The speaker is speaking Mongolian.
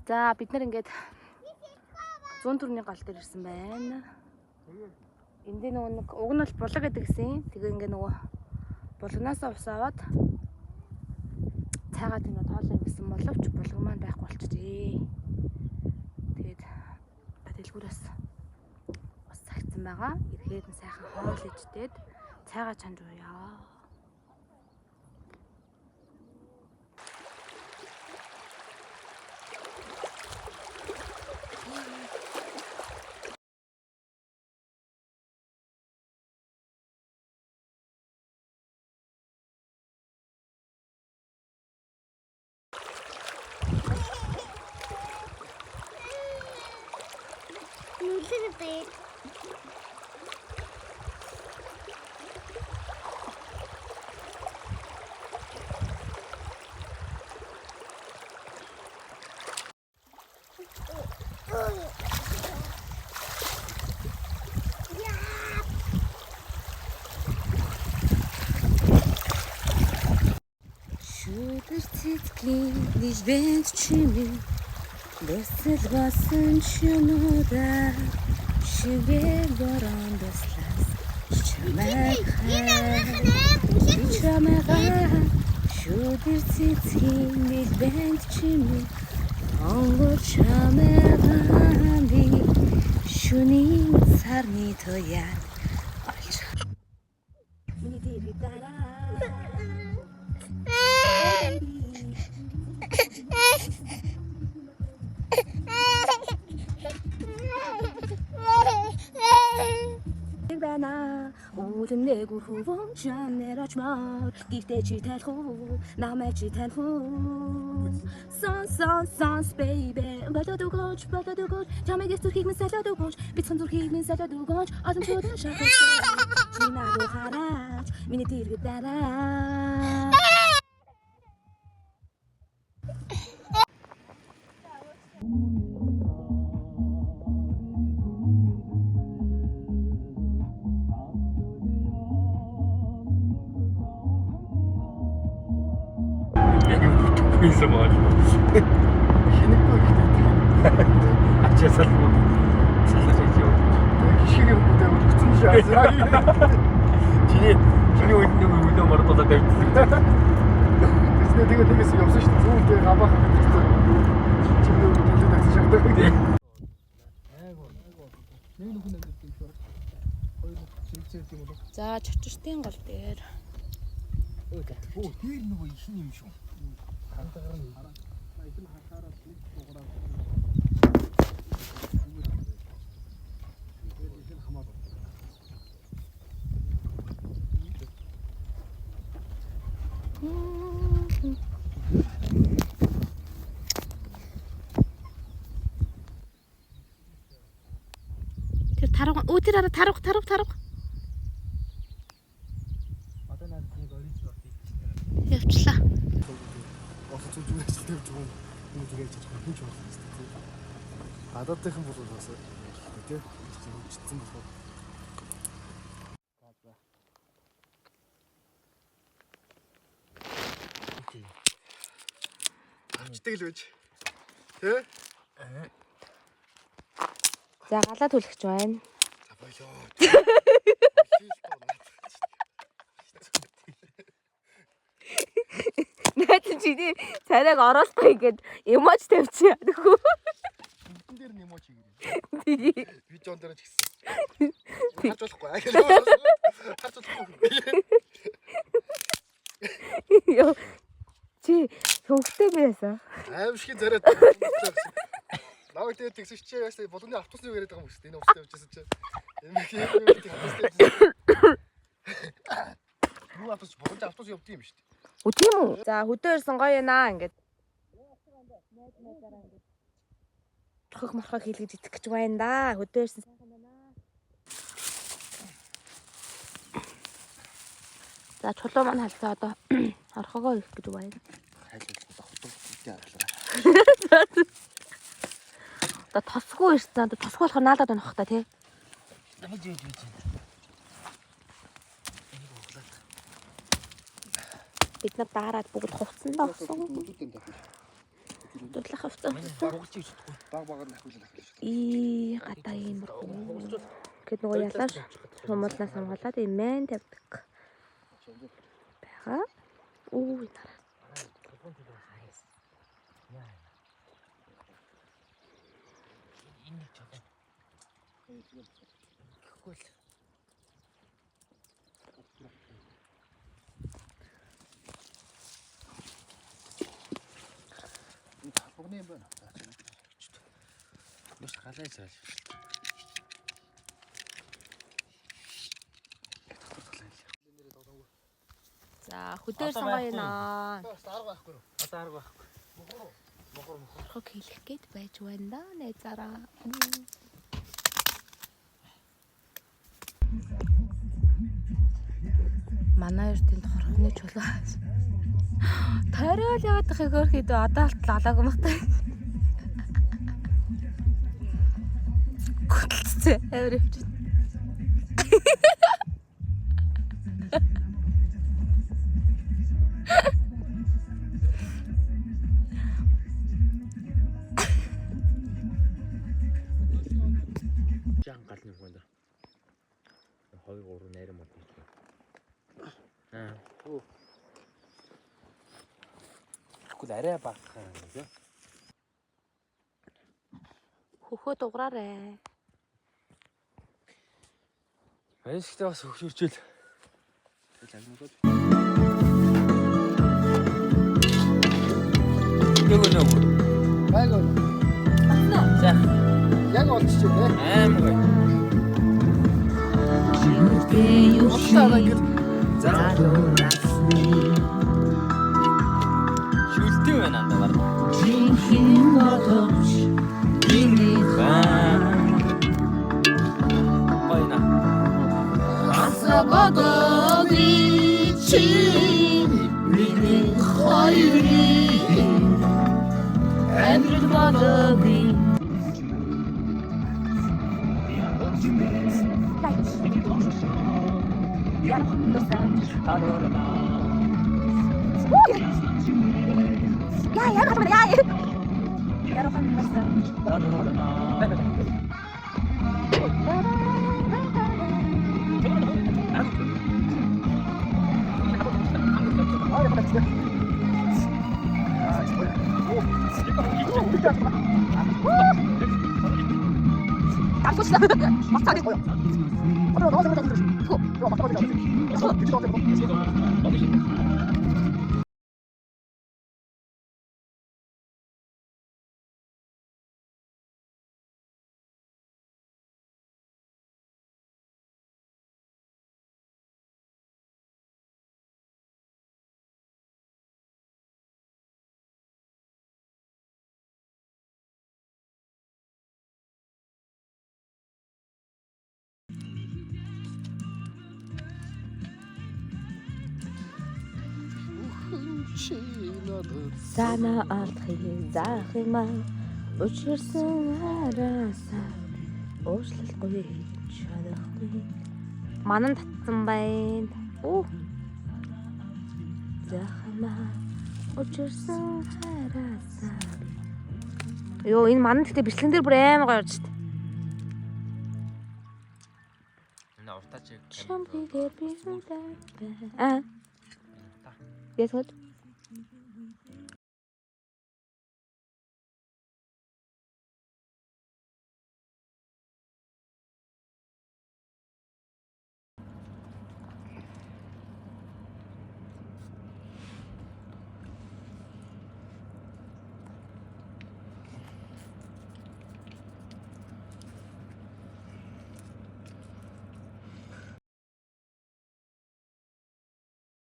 За бид нар ингээд 104-ний гал дээр ирсэн байна. Энд нөгөө нэг уг нь бол булаг гэдэг гэсэн. Тэгээ ингээд нөгөө булгнаасаа ус аваад цайгаа тэнэ тоолно гэсэн боловч булаг маань байхгүй болчихжээ. Тэгээд дэлгүүрээс ус цагцсан байгаа. Ирэхэд нь сайхан хоол иждээд цайгаа чанж ууяа. Цэцгийн диж бэнт чимээ дэсэл басан чимэда шивээ борон дэслас чамэга шүдэр цэцгийн диж бэнт чимээ онгор чамэга би шүний сарны тояр олж миний дээр дараа Bana, uden negur huvon, jamner açmar, gifte çitel hu, namel çitel hu. Sans, baby, bada du goç, jame gestur hik min sala du goç, bitsan dur hik min sala du goç, adım çodan şarkı. Mina du haraç, mini tirgit dara. 있어 뭐 хинэггүй гэдэг. ачаасал салсаж яа. Гişиг юм гэдэг үлдсэн шаасаа. Чиний үндэ мартаа тавьчихсан. Тэгээс явсан шүү дээ. Зүүнтэй габах гэдэг. Чиний үндэ тавьсан шахдаг. Айгуу. Нэг нүхэн гэдэг юм шүү. Хоёр шилжээд юм уу? За чочиртын гол дээр. Оо дээр нөгөө ихний юм шүү. Хантагаар нь айдын хашаараа нэг дуурайг. Тэр хамаад. Тэр тарга тэр тарга. Одоо надад нэг ориж бат. Явчлаа. Зүгээр тавьж байгаа юм зүгээр хийж байгаа юм ч байна шүү дээ. Гадаадынхан бол бас тийм хөгжсөн болохоор. Окей. Авчдаг л байж. Тэ? За галаа түлхэж байна. За болоо. Найдаж чиний царайг оруулахгүй ингээд эможи тавьчихъя. Нөхөө. Энд дээр нэмо чи гэрээ. Тэгээ. Видеон дээр ч гэсэн. Харж болохгүй. Харж болохгүй. Йоо. Чи хөвгтэй байсан. Аимшиг зараад. Наа тэгээд тэгсэн чи яасан болгоны автобусны яриад байгаа юм шүү дээ. Энэ устдаа явчихсан чи. Юу автобус болгоны автобус явдаг юм шүү дээ. Үгүй тийм үү? За хөдөө ирсэн гоё наа ингээд. Тохох мархаа хийлгэж идэх гэж байна да. Хөдөө ирсэн сайхан байна. За чулуу маань халцаа одоо орхогоо их гэж байна. Хайлуулсан хотод үтэй авлаа. Одоо тосгүй ирсэн. Одоо тосгүй болохоор наадаад байна хта тий. Биж. Бид нар дараад бүгд хувцсан даа. Дурлах авцсан. Баг нахиулах. Гадаа юм буруу. Гэт нөгөө ялааш сумуулнаас хамгаалаад имэн тавьдаг. Бага. Үу нара. Бүгний юм байна. Маш галай цааш. За хөдөр сонгоёно. Арга байхгүй юу? Одоо арга байхгүй. Мохор. Хог хийх гээд байж байна да найзаараа. Манай эртний хорхны чулуу. Тариал яваад их хөөрхөд одоо алт лалаагүй махтай. Гүтэлцээ авирч. Жан галны хүнд. 2 3 найрам мод. Оо. Тэгвэл арай багах юм тийм. Хөхөө дуграарэ. Баясгтаа бас хөгшөрчөөл. Нөгөө. Байгаад. За. Яг олчихжээ те. Аймаг. Уусаа ингэж Шүлтэй байна анда бар. Байна. Асабадони чи миний хоёрын амьдрал бодоги Sana алдахыг заах юм аа. Учирсан хараасаа уушлахгүй чадахгүй. Манан татсан байна. Заах юм аа. Учирсан хараасаа. Йоо энэ манан гэхдээ бичлэгэн дээр бүр аймаг гоё орж штт. Энэ уртаач. Чамбигээр би хүндээ. Ясгод